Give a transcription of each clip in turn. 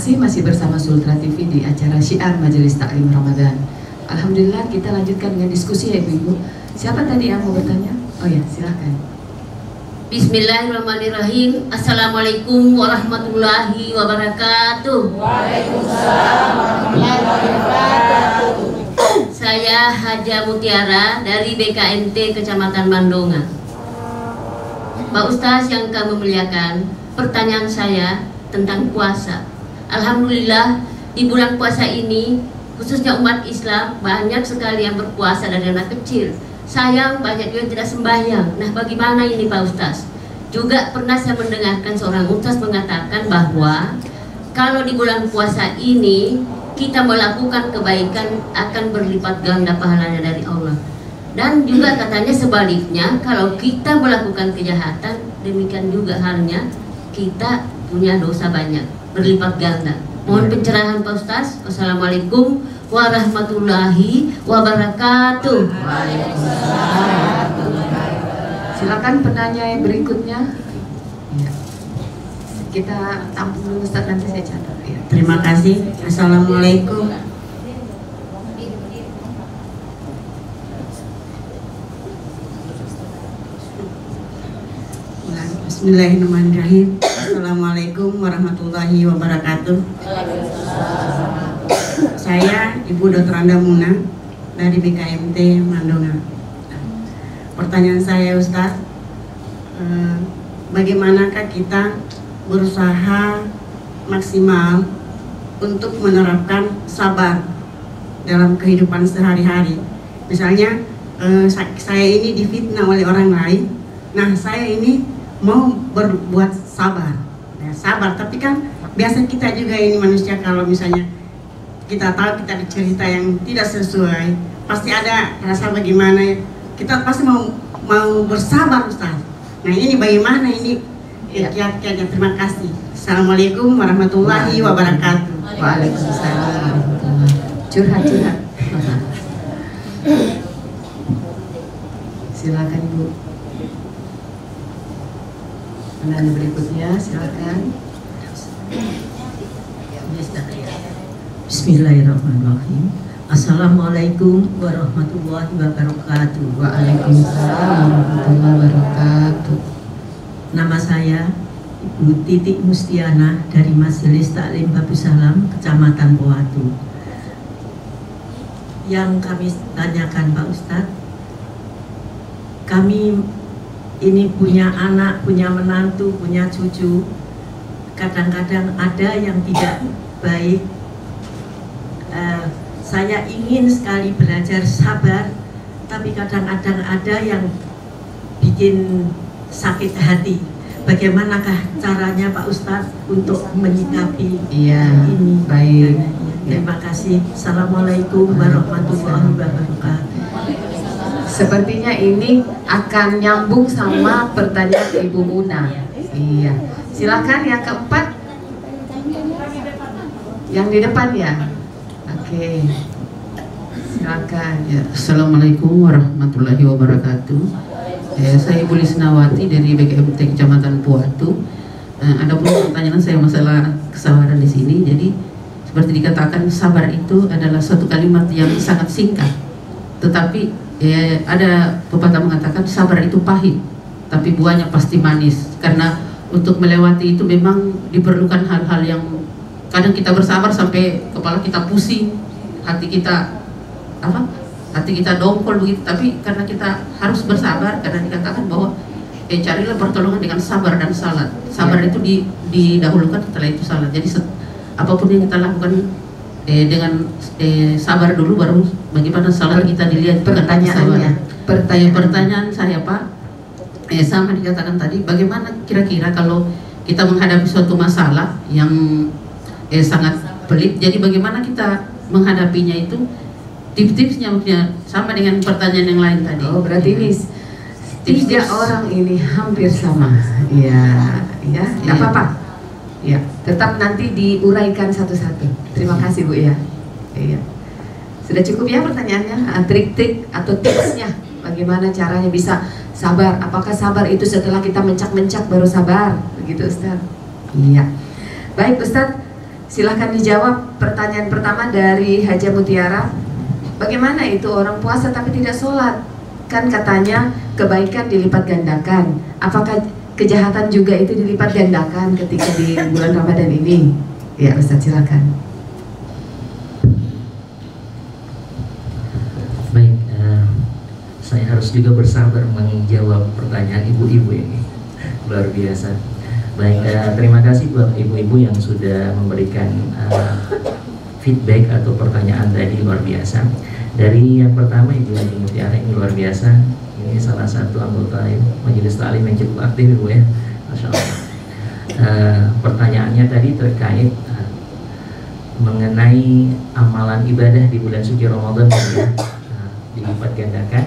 kasih, masih bersama Sultra TV di acara Syiar Majelis Taklim Ramadan. Alhamdulillah, kita lanjutkan dengan diskusi ya Ibu-Ibu. Siapa tadi yang mau bertanya? Oh ya, silakan. Bismillahirrahmanirrahim. Assalamualaikum warahmatullahi wabarakatuh. Waalaikumsalam warahmatullahi wabarakatuh. Saya Haja Mutiara dari BKMT Kecamatan Mandonga. Pak Ustaz yang kami muliakan, pertanyaan saya tentang puasa. Alhamdulillah di bulan puasa ini khususnya umat Islam banyak sekali yang berpuasa dari anak kecil. Sayang banyak juga yang tidak sembahyang. Nah bagaimana ini Pak Ustaz? Juga pernah saya mendengarkan seorang ustaz mengatakan bahwa kalau di bulan puasa ini kita melakukan kebaikan akan berlipat ganda pahalanya dari Allah. Dan juga katanya sebaliknya, kalau kita melakukan kejahatan, demikian juga halnya kita punya dosa banyak, berlipat ganda. Mohon pencerahan Pak Ustaz. Wassalamualaikum warahmatullahi wabarakatuh. Waalaikumsalam. Silakan penanya yang berikutnya. Ya. Kita tampung dulu Ustaz, nanti saya catat ya. Terima kasih. Assalamualaikum. Bismillahirrahmanirrahim. Assalamualaikum warahmatullahi wabarakatuh. Saya Ibu Dr. Anda Muna dari BKMT Mandonga. Pertanyaan saya Ustaz, bagaimanakah kita berusaha maksimal untuk menerapkan sabar dalam kehidupan sehari-hari? Misalnya saya ini difitnah oleh orang lain, nah saya ini mau berbuat sabar, ya, sabar. Tapi kan biasa kita juga ini manusia, kalau misalnya kita tahu kita dicerita yang tidak sesuai, pasti ada rasa bagaimana, kita pasti mau bersabar Ustaz. Nah ini bagaimana ini kiat-kiatnya? Terima kasih. Assalamualaikum warahmatullahi wabarakatuh. Waalaikumsalam. Curhat. Silakan Ibu. Penanya berikutnya, silakan. Bismillahirrahmanirrahim. Assalamualaikum warahmatullahi wabarakatuh. Waalaikumsalam warahmatullahi wabarakatuh. Nama saya Ibu Titik Mustiana dari Majelis Taklim Babusalam, Kecamatan Poatu. Yang kami tanyakan Pak Ustadz, kami ini punya anak, punya menantu, punya cucu. Kadang-kadang ada yang tidak baik. Saya ingin sekali belajar sabar, tapi kadang-kadang ada yang bikin sakit hati. Bagaimanakah caranya Pak Ustadz untuk menyikapi ini? Baik. Terima kasih. Assalamualaikum warahmatullahi wabarakatuh. Sepertinya ini akan nyambung sama pertanyaan Ibu Muna. Iya. Silakan yang keempat. Yang di depan ya. Oke. Silakan. Ya, Assalamualaikum warahmatullahi wabarakatuh. Saya Ibu Lisnawati dari BKMT Kecamatan Poatu. Ada pun pertanyaan saya masalah kesabaran di sini. Jadi seperti dikatakan, sabar itu adalah suatu kalimat yang sangat singkat. Tetapi ada pepatah mengatakan sabar itu pahit, tapi buahnya pasti manis. Karena untuk melewati itu memang diperlukan hal-hal yang kadang kita bersabar sampai kepala kita pusing, hati kita dongkol begitu. Tapi karena kita harus bersabar, karena dikatakan bahwa carilah pertolongan dengan sabar dan salat. Sabar itu didahulukan, setelah itu salat. Jadi apapun yang kita lakukan dengan sabar dulu, baru bagaimana salat kita dilihat. Pertanyaan saya Pak, sama dikatakan tadi, bagaimana kira-kira kalau kita menghadapi suatu masalah yang sangat pelik, jadi bagaimana kita menghadapinya itu, tips-tipsnya maksudnya sama dengan pertanyaan yang lain tadi. Oh, berarti ini tiga orang ini hampir sama. Iya, nggak apa-apa. Ya, tetap nanti diuraikan satu-satu. Terima kasih Bu ya. Iya. Sudah cukup ya pertanyaannya? Trik-trik atau tipsnya bagaimana caranya bisa sabar? Apakah sabar itu setelah kita mencak-mencak baru sabar? Begitu Ustaz? Iya. Baik Ustaz, Silahkan dijawab pertanyaan pertama dari Haja Mutiara. Bagaimana itu orang puasa tapi tidak sholat? Kan katanya kebaikan dilipat gandakan. Apakah kejahatan juga itu dilipat gandakan ketika di bulan Ramadan ini? Ya Ustaz, silakan. Baik, saya harus juga bersabar menjawab pertanyaan ibu-ibu ini. Luar biasa. Baik, terima kasih buat ibu-ibu yang sudah memberikan feedback atau pertanyaan tadi, luar biasa. Dari yang pertama, Ibu Haji Mutiara ini luar biasa. Ini salah satu anggota Majelis Ta'lim yang cukup aktif, Ibu ya, Masya Allah. Pertanyaannya tadi terkait mengenai amalan ibadah di bulan suci Ramadan ya, dilipat gandakan.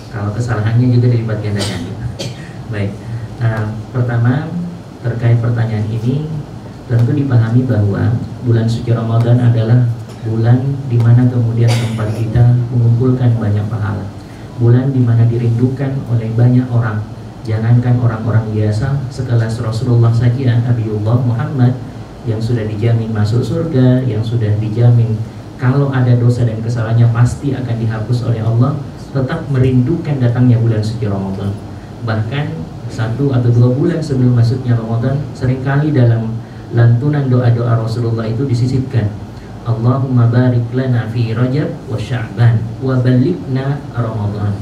Kalau kesalahannya juga dilipat gandakan. Baik, pertama terkait pertanyaan ini, tentu dipahami bahwa bulan suci Ramadan adalah bulan di mana kemudian tempat kita mengumpulkan banyak pahala. Bulan di mana dirindukan oleh banyak orang. Jangankan orang-orang biasa, sekelas Rasulullah saja, Nabiullah Muhammad yang sudah dijamin masuk surga, yang sudah dijamin kalau ada dosa dan kesalahannya pasti akan dihapus oleh Allah, tetap merindukan datangnya bulan suci Ramadan. Bahkan 1 atau 2 bulan sebelum masuknya Ramadan, seringkali dalam lantunan doa-doa Rasulullah itu disisipkan, Allahumma barik lana fi Rajab wa Sya'ban wa balighna Ramadan.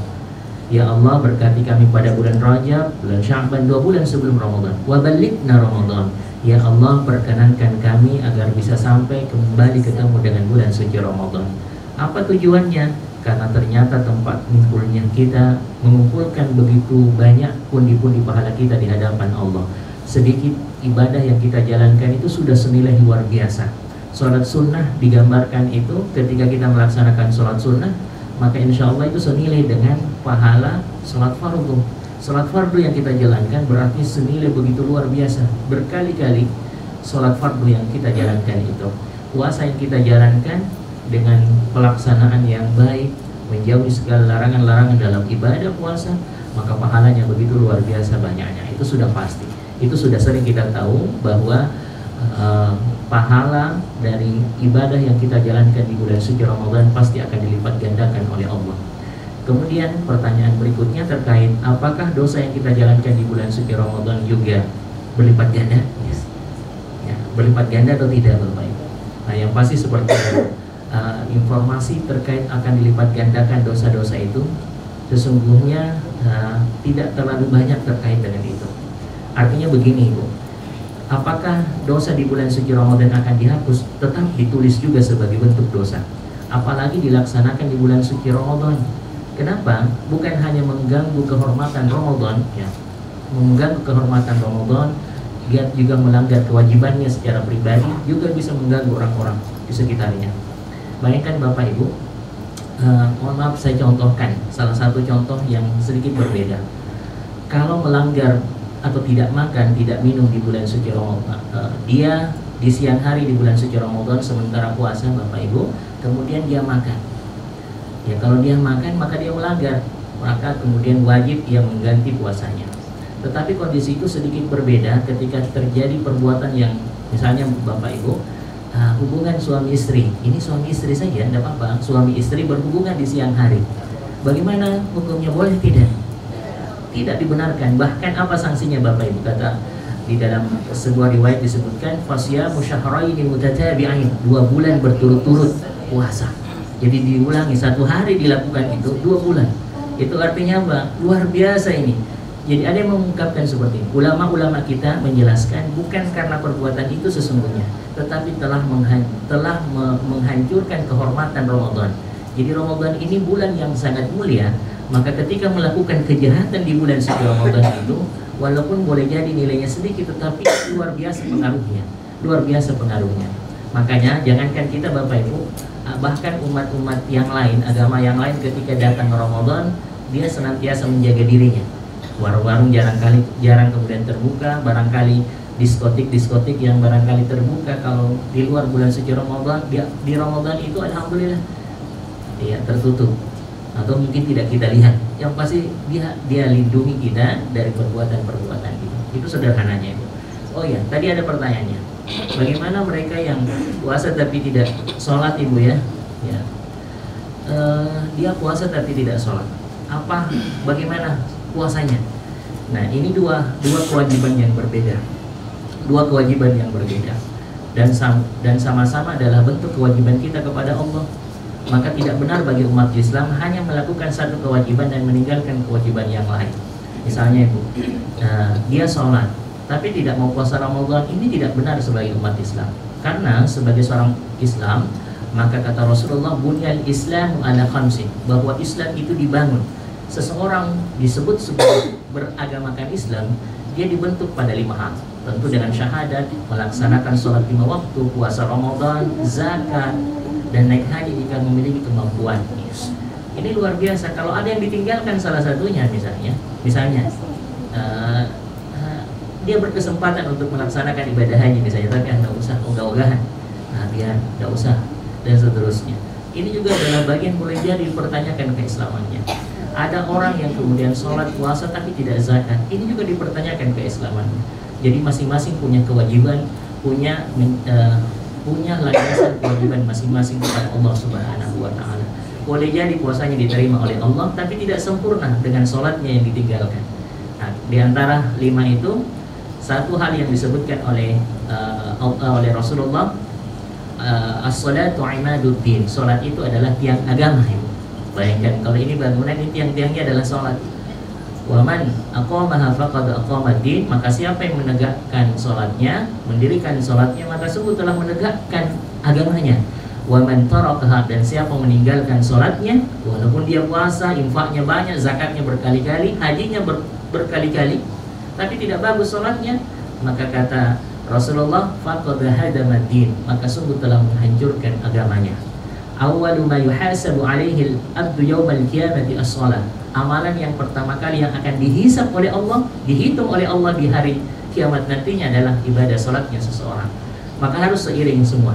Ya Allah, berkati kami pada bulan Rajab, bulan Sya'ban, 2 bulan sebelum Ramadan. Wa balighna Ramadan. Ya Allah, perkenankan kami agar bisa sampai kembali ketemu dengan bulan suci Ramadan. Apa tujuannya? Karena ternyata tempat mengumpulnya kita mengumpulkan begitu banyak pundi-pundi pahala kita di hadapan Allah. Sedikit ibadah yang kita jalankan itu sudah senilai luar biasa. Sholat sunnah digambarkan itu ketika kita melaksanakan sholat sunnah, maka insya Allah itu senilai dengan pahala sholat fardu. Sholat fardu yang kita jalankan berarti senilai begitu luar biasa. Berkali-kali sholat fardu yang kita jalankan itu. Puasa yang kita jalankan dengan pelaksanaan yang baik, menjauhi segala larangan-larangan dalam ibadah puasa, maka pahalanya begitu luar biasa banyaknya. Itu sudah pasti. Itu sudah sering kita tahu bahwa pahala dari ibadah yang kita jalankan di bulan suci Ramadan pasti akan dilipat gandakan oleh Allah. Kemudian pertanyaan berikutnya terkait apakah dosa yang kita jalankan di bulan suci Ramadan juga berlipat ganda? Yes. Ya, berlipat ganda atau tidak, Bapak Ibu? Nah, yang pasti seperti informasi terkait akan dilipat gandakan dosa-dosa itu sesungguhnya tidak terlalu banyak terkait dengan itu. Artinya begini, Ibu, apakah dosa di bulan suci Ramadan akan dihapus? Tetap ditulis juga sebagai bentuk dosa, apalagi dilaksanakan di bulan suci Ramadan. Kenapa? Bukan hanya mengganggu kehormatan Ramadan, ya, mengganggu kehormatan Ramadan, dia juga melanggar kewajibannya secara pribadi, juga bisa mengganggu orang-orang di sekitarnya. Bayangkan Bapak Ibu, mohon maaf saya contohkan salah satu contoh yang sedikit berbeda. Kalau melanggar atau tidak makan, tidak minum di bulan suci Ramadan, dia di siang hari di bulan suci Ramadan sementara puasa Bapak Ibu, kemudian dia makan. Ya, kalau dia makan maka dia melanggar, maka kemudian wajib ia mengganti puasanya. Tetapi kondisi itu sedikit berbeda ketika terjadi perbuatan yang misalnya Bapak Ibu, hubungan suami istri. Ini suami istri saja, tidak apa-apa. Suami istri berhubungan di siang hari. Bagaimana hukumnya, boleh tidak? Tidak dibenarkan. Bahkan apa sanksinya Bapak Ibu? Kata di dalam sebuah riwayat disebutkan fasyamu syahraini mutatabi'ain, 2 bulan berturut-turut puasa. Jadi diulangi, 1 hari dilakukan itu 2 bulan. Itu artinya apa? Luar biasa ini. Jadi ada yang mengungkapkan seperti ini. Ulama-ulama kita menjelaskan bukan karena perbuatan itu sesungguhnya, tetapi telah menghancurkan kehormatan Ramadan. Jadi Ramadan ini bulan yang sangat mulia, maka ketika melakukan kejahatan di bulan suci Ramadan itu, walaupun boleh jadi nilainya sedikit, tetapi luar biasa pengaruhnya. Luar biasa pengaruhnya. Makanya jangankan kita Bapak Ibu, bahkan umat-umat yang lain, agama yang lain ketika datang Ramadan, dia senantiasa menjaga dirinya. Warung-warung jarang kemudian terbuka, barangkali diskotik yang barangkali terbuka kalau di luar bulan suci Ramadan. Di Ramadan itu alhamdulillah ya tertutup atau mungkin tidak kita lihat. Yang pasti dia lindungi kita dari perbuatan-perbuatan itu. Itu sederhananya itu. Oh ya, tadi ada pertanyaannya. Bagaimana mereka yang puasa tapi tidak sholat, Ibu ya? Ya. Dia puasa tapi tidak sholat. Bagaimana puasanya? Nah, ini dua kewajiban yang berbeda. Dua kewajiban yang berbeda. Dan sama-sama adalah bentuk kewajiban kita kepada Allah. Maka tidak benar bagi umat Islam hanya melakukan satu kewajiban dan meninggalkan kewajiban yang lain. Misalnya Ibu, dia sholat tapi tidak mau puasa Ramadan, ini tidak benar sebagai umat Islam. Karena sebagai seorang Islam, maka kata Rasulullah, bunyal Islamu ala khamsin, bahwa Islam itu dibangun. Seseorang disebut sebagai beragamakan Islam, dia dibentuk pada 5 hal. Tentu dengan syahadat, melaksanakan sholat 5 waktu, puasa Ramadan, zakat, dan naik haji jika memiliki kemampuan. Ini luar biasa. Kalau ada yang ditinggalkan salah satunya, misalnya dia berkesempatan untuk melaksanakan ibadah haji misalnya, tapi tidak usah ogah-ogahan, dia tidak usah, dan seterusnya. Ini juga adalah bagian boleh jadi dipertanyakan keislamannya. Ada orang yang kemudian sholat puasa tapi tidak zakat, ini juga dipertanyakan keislamannya. Jadi masing-masing punya kewajiban, punya landasan kewajiban masing-masing kepada Allah Subhanahu wa Ta'ala. Boleh jadi puasanya diterima oleh Allah, tapi tidak sempurna dengan sholatnya yang ditinggalkan. Nah, di antara 5 itu, satu hal yang disebutkan oleh Rasulullah, as-salatu imaduddin, sholat itu adalah tiang agama. Bayangkan kalau ini bangunan, ini tiang-tiangnya adalah sholat. Wa man aqamaha faqad aqamaddin, maka siapa yang menegakkan sholatnya, mendirikan sholatnya, maka sungguh telah menegakkan agamanya. Wa man tarakaha, dan siapa meninggalkan sholatnya, walaupun dia puasa, infaknya banyak, zakatnya berkali-kali, hajinya berkali-kali, tapi tidak bagus sholatnya, maka kata Rasulullah, faqad hadamaddin, maka sungguh telah menghancurkan agamanya. Awwalu ma yuhasabu alaihi al-abdu yawmal qiyamati as-shalah. Amalan yang pertama kali yang akan dihisab oleh Allah, dihitung oleh Allah di hari kiamat nantinya adalah ibadah sholatnya seseorang. Maka harus seiring semua.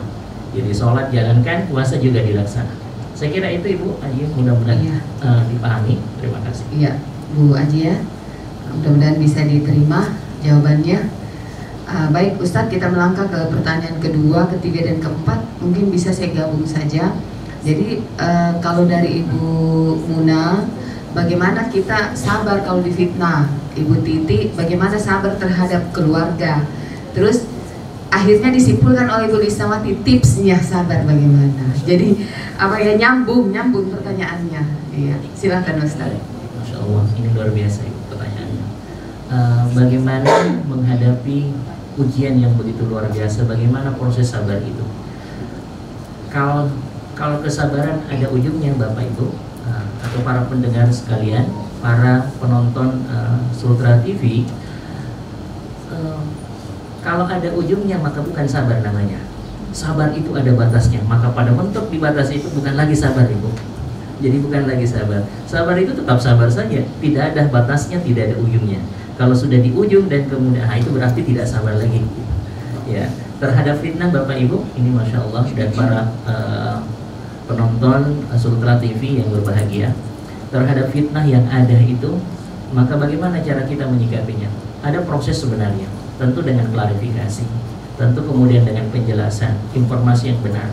Jadi sholat jalankan, puasa juga dilaksanakan. Saya kira itu Ibu Aji, mudah-mudahan dipahami. Terima kasih. Iya, Bu Aji ya. Mudah-mudahan bisa diterima jawabannya. Baik Ustadz, kita melangkah ke pertanyaan kedua, ketiga, dan keempat. Mungkin bisa saya gabung saja. Jadi kalau dari Ibu Muna, bagaimana kita sabar kalau difitnah? Ibu Titi, bagaimana sabar terhadap keluarga? Terus akhirnya disimpulkan oleh Ibu Lisnawati tipsnya sabar bagaimana? Jadi nyambung pertanyaannya. Iya, silakan Ustadz. Masya Allah, ini luar biasa Ibu pertanyaannya. Bagaimana menghadapi ujian yang begitu luar biasa? Bagaimana proses sabar itu? Kalau kesabaran ada ujungnya Bapak Ibu, atau para pendengar sekalian, para penonton Sultra TV, kalau ada ujungnya maka bukan sabar namanya. Sabar itu ada batasnya, maka pada mentok di batas itu bukan lagi sabar Ibu. Jadi bukan lagi sabar. Sabar itu tetap sabar saja, tidak ada batasnya, tidak ada ujungnya. Kalau sudah di ujung dan kemudian itu berarti tidak sabar lagi. Ya, terhadap fitnah Bapak Ibu, ini Masya Allah, dan para penonton Sultra TV yang berbahagia, terhadap fitnah yang ada itu, maka bagaimana cara kita menyikapinya? Ada proses sebenarnya, tentu dengan klarifikasi, tentu kemudian dengan penjelasan, informasi yang benar.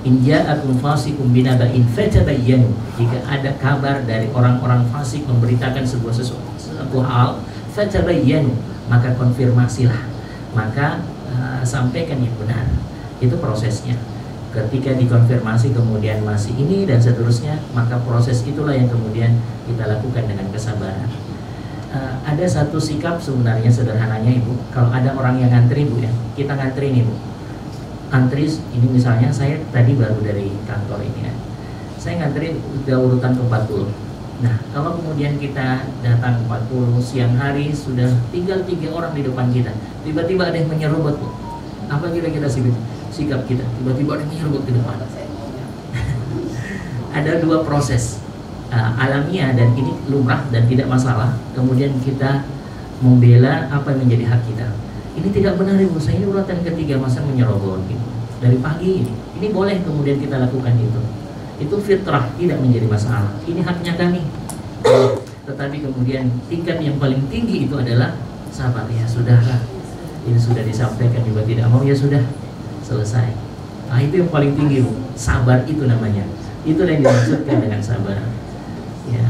In ja'akum fasiqun binaba'in fatabayyanu, jika ada kabar dari orang-orang fasik memberitakan sesuatu hal, fatabayyanu, maka konfirmasilah, maka sampaikan yang benar. Itu prosesnya. Ketika dikonfirmasi kemudian masih ini dan seterusnya, maka proses itulah yang kemudian kita lakukan dengan kesabaran. Ada satu sikap sebenarnya sederhananya Ibu, kalau ada orang yang ngantri Ibu ya, kita ngantri nih Ibu, antri ini misalnya saya tadi baru dari kantor ini ya, saya ngantri udah urutan ke-40. Nah kalau kemudian kita datang 40 siang hari, sudah tinggal 3 orang di depan kita, tiba-tiba ada yang menyerobot Bu, apa kira-kira sikap kita? Tiba-tiba ada yang menyerobot ke depan. Ada 2 proses, alamiah dan ini lumrah dan tidak masalah. Kemudian kita membela apa yang menjadi hak kita. Ini tidak benar Ibu, saya ini urutan ketiga masa menyerobot gitu. Dari pagi ini boleh kemudian kita lakukan itu. Itu fitrah, tidak menjadi masalah. Ini haknya kami. Tetapi kemudian tingkat yang paling tinggi itu adalah sabar. Ya sudahlah, ini sudah disampaikan juga tidak mau, ya sudah selesai. Nah itu yang paling tinggi Bu, sabar itu namanya. Itulah yang dimaksudkan dengan sabar. Ya.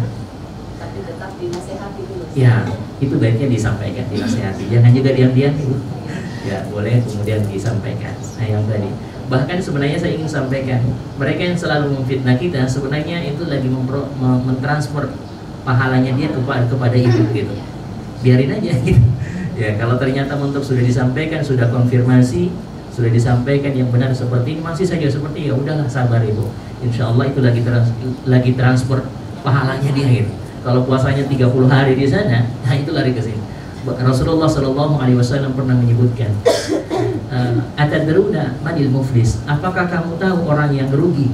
Tapi tetap dinasehati dulu. Ya, itu baiknya disampaikan, dinasehati. Jangan juga diam-diam Ibu. Ya, boleh kemudian disampaikan. Nah yang tadi. Bahkan sebenarnya saya ingin sampaikan, mereka yang selalu memfitnah kita sebenarnya itu lagi mentransfer pahalanya dia kepada ibu gitu. Biarin aja gitu. Ya, kalau ternyata mentok sudah disampaikan, sudah konfirmasi, sudah disampaikan yang benar seperti ini, masih saja seperti, ya udahlah sabar Ibu. Insya Allah itu lagi transfer pahalanya dia gitu. Kalau puasanya 30 hari di sana, nah itu lari ke sini. Rasulullah SAW pernah menyebutkan, atadruna manil muflis, apakah kamu tahu orang yang rugi?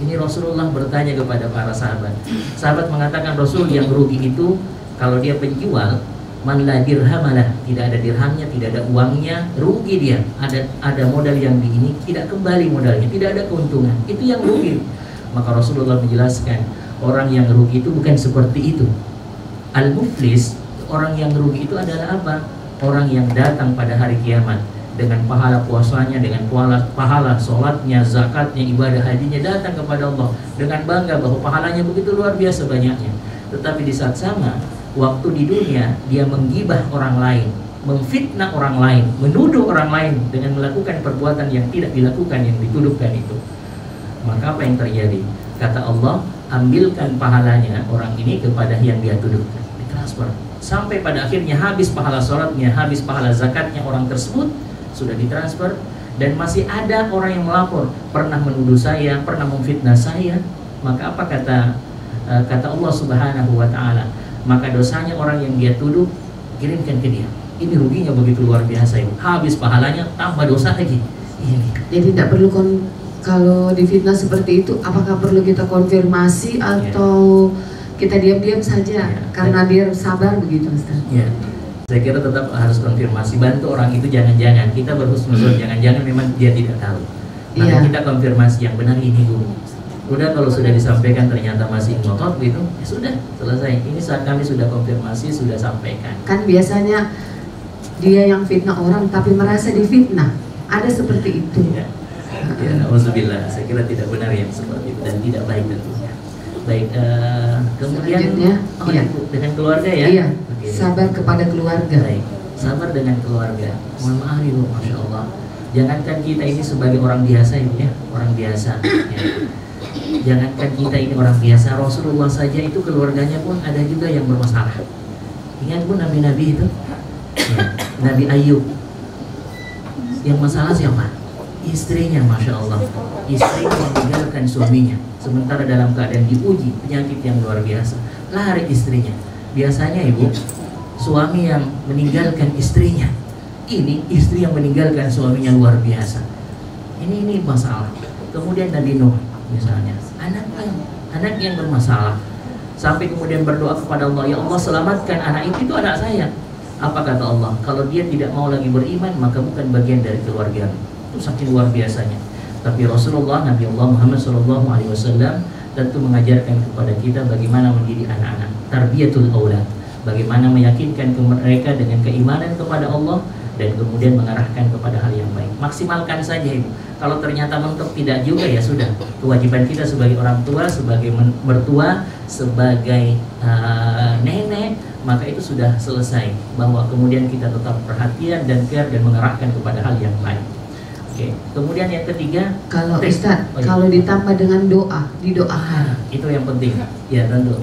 Ini Rasulullah bertanya kepada para sahabat. Sahabat mengatakan, Rasul, yang rugi itu kalau dia penjual, man la dirhamalah, tidak ada dirhamnya, tidak ada uangnya, rugi dia. Ada modal yang di ini, tidak kembali modalnya, tidak ada keuntungan, itu yang rugi. Maka Rasulullah menjelaskan, orang yang rugi itu bukan seperti itu. Al-muflis, orang yang rugi itu adalah apa? Orang yang datang pada hari kiamat dengan pahala puasanya, dengan pahala sholatnya, zakatnya, ibadah hajinya, datang kepada Allah dengan bangga bahwa pahalanya begitu luar biasa banyaknya. Tetapi di saat sama, waktu di dunia dia menggibah orang lain, memfitnah orang lain, menuduh orang lain dengan melakukan perbuatan yang tidak dilakukan, yang dituduhkan itu. Maka apa yang terjadi? Kata Allah, ambilkan pahalanya orang ini kepada yang dia tuduhkan, ditransfer. Sampai pada akhirnya habis pahala sholatnya, habis pahala zakatnya orang tersebut, sudah ditransfer. Dan masih ada orang yang melapor, pernah menuduh saya, pernah memfitnah saya. Maka apa kata Allah Subhanahu wa ta'ala? Maka dosanya orang yang dia tuduh, kirimkan ke dia. Ini ruginya begitu luar biasa ya. Habis pahalanya, tambah dosa lagi. Jadi tidak perlu kalau difitnah seperti itu, apakah perlu kita konfirmasi atau kita diam-diam saja karena biar sabar begitu, Ustaz? Ya, saya kira tetap harus konfirmasi. Bantu orang itu, jangan-jangan kita berhusnuzon, jangan-jangan memang dia tidak tahu. Maka kita konfirmasi yang benar ini Bu. Udah, kalau sudah disampaikan ternyata masih ngotot gitu, ya sudah selesai. Ini saat kami sudah konfirmasi, sudah sampaikan. Kan biasanya dia yang fitnah orang tapi merasa difitnah. Ada seperti itu. Ya, na'udzubillah. Saya kira tidak benar yang seperti itu dan tidak baik tentunya. Baik, kemudian dengan keluarga ya. Iya. Okay. Sabar kepada keluarga. Baik, sabar dengan keluarga. Mohon maaf Ibu, Masya Allah. Jangankan kita ini sebagai orang biasa Ibu ya, orang biasa. Ya. Jangankan kita ini orang biasa, Rasulullah saja itu keluarganya pun ada juga yang bermasalah. Ingat Bu, nabi-nabi itu, ya, Nabi Ayub. Yang masalah siapa? Istrinya, Masya Allah. Istrinya meninggalkan suaminya, sementara dalam keadaan diuji penyakit yang luar biasa. Lari istrinya. Biasanya Ibu, suami yang meninggalkan istrinya, ini istri yang meninggalkan suaminya luar biasa. Ini masalah. Kemudian Nabi Nuh misalnya, anak yang bermasalah, sampai kemudian berdoa kepada Allah, ya Allah selamatkan anak itu anak saya. Apa kata Allah? Kalau dia tidak mau lagi beriman, maka bukan bagian dari keluarga. Itu saking luar biasanya. Tapi Rasulullah, Nabi Allah Muhammad SAW tentu mengajarkan kepada kita bagaimana mendidik anak-anak, tarbiyatul aulad, bagaimana meyakinkan mereka dengan keimanan kepada Allah dan kemudian mengarahkan kepada hal yang baik. Maksimalkan saja Ibu. Kalau ternyata mentok tidak juga, ya sudah. Kewajiban kita sebagai orang tua, sebagai mertua, sebagai nenek, maka itu sudah selesai. Bahwa kemudian kita tetap perhatian dan care dan mengarahkan kepada hal yang baik. Oke. Kemudian yang ketiga, kalau Ustaz, kalau ditambah dengan doa, didoakan. Itu yang penting. Ya tentu.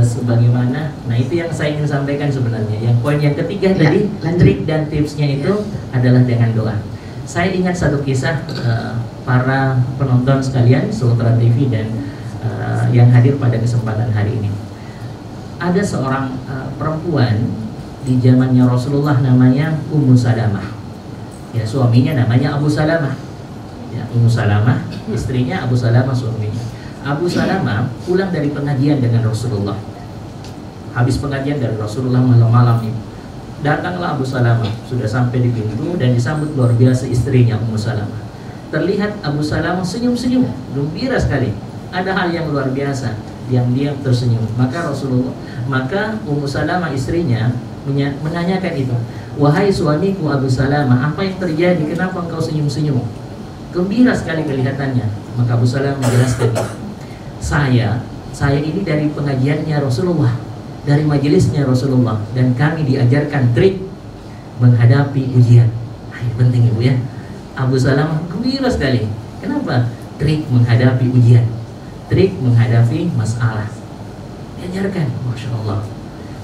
Sebagaimana, nah itu yang saya ingin sampaikan sebenarnya. Yang poin yang ketiga tadi, trik dan tipsnya itu adalah dengan doa. Saya ingat satu kisah para penonton sekalian, Sultan TV dan yang hadir pada kesempatan hari ini. Ada seorang perempuan di zamannya Rasulullah namanya Ummu Salamah. Ya, suaminya namanya Abu Salamah. Ya, Ummu Salamah, istrinya, Abu Salamah suaminya. Abu Salamah pulang dari pengajian dengan Rasulullah. Habis pengajian dari Rasulullah malam-malam ini, datanglah Abu Salamah, sudah sampai di pintu dan disambut luar biasa istrinya Ummu Salamah. Terlihat Abu Salamah senyum-senyum, gembira sekali. Ada hal yang luar biasa, diam-diam tersenyum. Maka Ummu Salamah istrinya menanyakan itu, Wahai suamiku Abu Salamah, apa yang terjadi? Kenapa engkau senyum-senyum? Gembira sekali kelihatannya. Maka Abu Salamah menjelaskan, saya ini dari pengajiannya Rasulullah, dari majelisnya Rasulullah, dan kami diajarkan trik menghadapi ujian. Ini penting ibu ya. Abu Salamah gembira sekali. Kenapa? Trik menghadapi ujian, trik menghadapi masalah diajarkan, Masya Allah.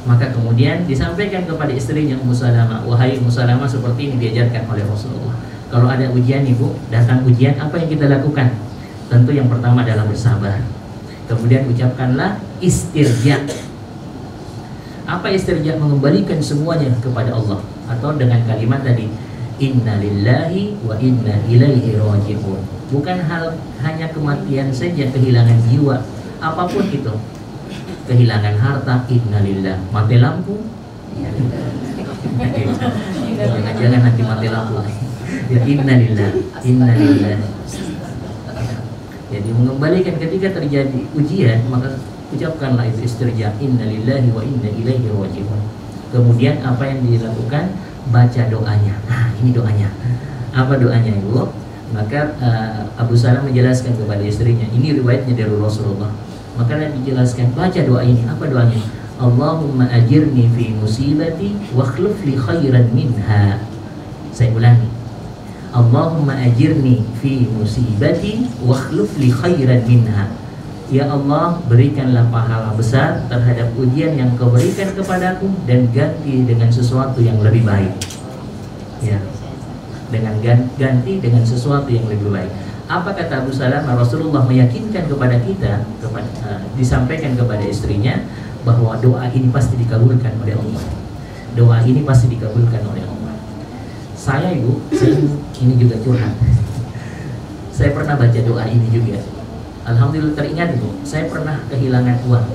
Maka kemudian disampaikan kepada istrinya Ummu Salamah, wahai Ummu Salamah, seperti ini diajarkan oleh Rasulullah. Kalau ada ujian ibu, datang ujian, apa yang kita lakukan? Tentu yang pertama adalah bersabar. Kemudian ucapkanlah istirja. Apa istirja? Mengembalikan semuanya kepada Allah. Atau dengan kalimat tadi, inna lillahi wa inna ilaihi raji'un. Bukan hanya kematian saja, kehilangan jiwa, apapun itu. Kehilangan harta, innalillah. Mati lampu, jangan nanti mati lampu. Ya, innalillah, innalillah. Jadi mengembalikan ketika terjadi ujian, maka ucapkanlah itu istirja, innalillahi wa inna ilaihi raji'un. Kemudian apa yang dilakukan? Baca doanya. Nah, ini doanya. Apa doanya ibu? Maka Abu Salamah menjelaskan kepada istrinya. Ini riwayatnya dari Rasulullah. Maka dijelaskan, baca doa ini. Apa doanya? Allahumma ajirni fi musibati wa akhlif li khairan minha. Saya ulangi. Allahumma ajirni fi musibati wa akhlif li khairan minha. Ya Allah, berikanlah pahala besar terhadap ujian yang Kau berikan kepadaku dan ganti dengan sesuatu yang lebih baik. Ya, dengan ganti dengan sesuatu yang lebih baik. Apa kata Abu Salamah? Rasulullah meyakinkan kepada kita, disampaikan kepada istrinya bahwa doa ini pasti dikabulkan oleh Allah. Doa ini pasti dikabulkan oleh Allah. Saya ibu, ini juga curhat. Saya pernah baca doa ini juga. Alhamdulillah teringat ibu, saya pernah kehilangan uang.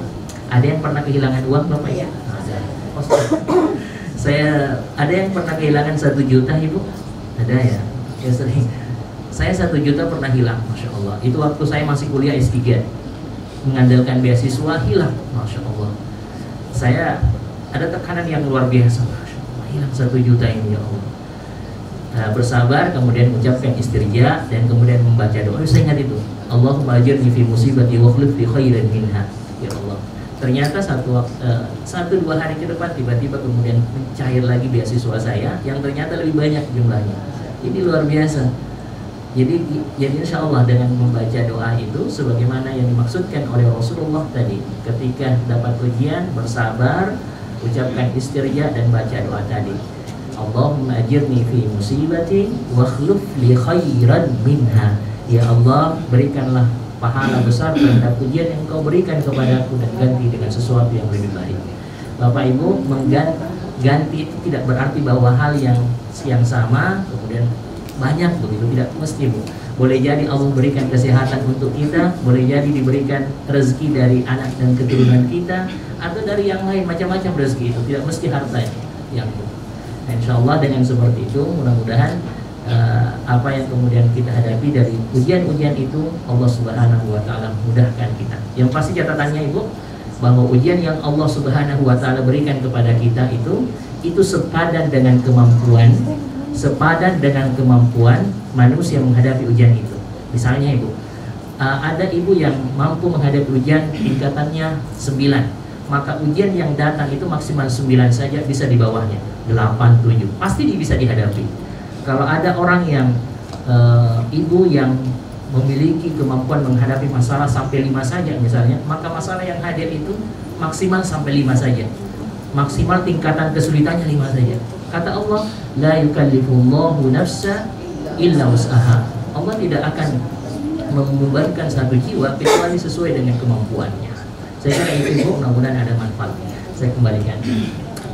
Ada yang pernah kehilangan uang Bapak ya? Ada. Ada yang pernah kehilangan 1 juta ibu? Ada ya? Ya sering. Saya 1 juta pernah hilang, Masya Allah. Itu waktu saya masih kuliah S3, mengandalkan beasiswa, hilang, Masya Allah. Saya ada tekanan yang luar biasa, Masya Allah. Hilang 1 juta ini ya Allah. Bersabar, kemudian mengucapkan istirja, dan kemudian membaca doa. Saya ingat itu, Allahumma ajirni fi musibati wa akhlif li khairan minha. Ya Allah. Ternyata 1-2 hari ke depan tiba-tiba kemudian mencair lagi beasiswa saya, yang ternyata lebih banyak jumlahnya. Ini luar biasa. Jadi insya Allah dengan membaca doa itu sebagaimana yang dimaksudkan oleh Rasulullah tadi, ketika dapat ujian bersabar, ucapkan istirja dan baca doa tadi. Allahumma ajirni fi musibati wa akhlif li khairan minha. Ya Allah, berikanlah pahala besar terhadap ujian yang Kau berikan kepadaku dan ganti dengan sesuatu yang lebih baik. Bapak Ibu, mengganti itu tidak berarti bahwa hal yang sama kemudian banyak begitu, tidak mesti Bu. Boleh jadi Allah berikan kesehatan untuk kita, boleh jadi diberikan rezeki dari anak dan keturunan kita, atau dari yang lain, macam-macam rezeki itu, tidak mesti harta yang itu. Nah, insya Allah dengan seperti itu mudah-mudahan apa yang kemudian kita hadapi dari ujian-ujian itu Allah Subhanahu wa Ta'ala mudahkan kita. Yang pasti catatannya Ibu, bahwa ujian yang Allah Subhanahu wa Ta'ala berikan kepada kita itu sepadan dengan kemampuan manusia menghadapi ujian itu. Misalnya Ibu, ada ibu yang mampu menghadapi ujian tingkatannya 9, maka ujian yang datang itu maksimal 9 saja, bisa di bawahnya 8, 7, pasti bisa dihadapi. Kalau ada orang yang ibu yang memiliki kemampuan menghadapi masalah sampai 5 saja misalnya, maka masalah yang hadir itu maksimal sampai 5 saja, maksimal tingkatan kesulitannya 5 saja. Kata Allah, la yukallifullahu nafsa illa wus'aha. Allah tidak akan membebankan satu jiwa kecuali sesuai dengan kemampuannya. Saya kira itu Bu, mudah-mudahan ada manfaatnya. Saya kembalikan.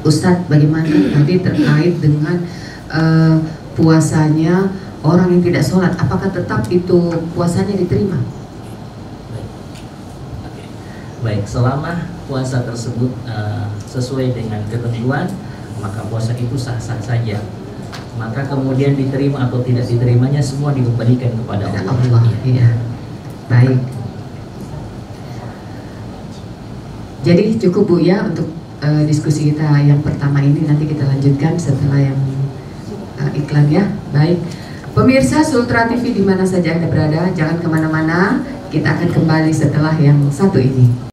Ustadz, bagaimana tadi terkait dengan puasanya orang yang tidak sholat, apakah tetap itu puasanya diterima? Baik, selama puasa tersebut sesuai dengan ketentuan, maka puasa itu sah-sah saja. Maka kemudian diterima atau tidak diterimanya semua dikembalikan kepada Allah. Iya. Baik. Jadi cukup Bu ya untuk diskusi kita yang pertama ini nanti kita lanjutkan setelah yang iklan ya. Baik, pemirsa Sultra TV di mana saja Anda berada, jangan kemana-mana. Kita akan kembali setelah yang satu ini.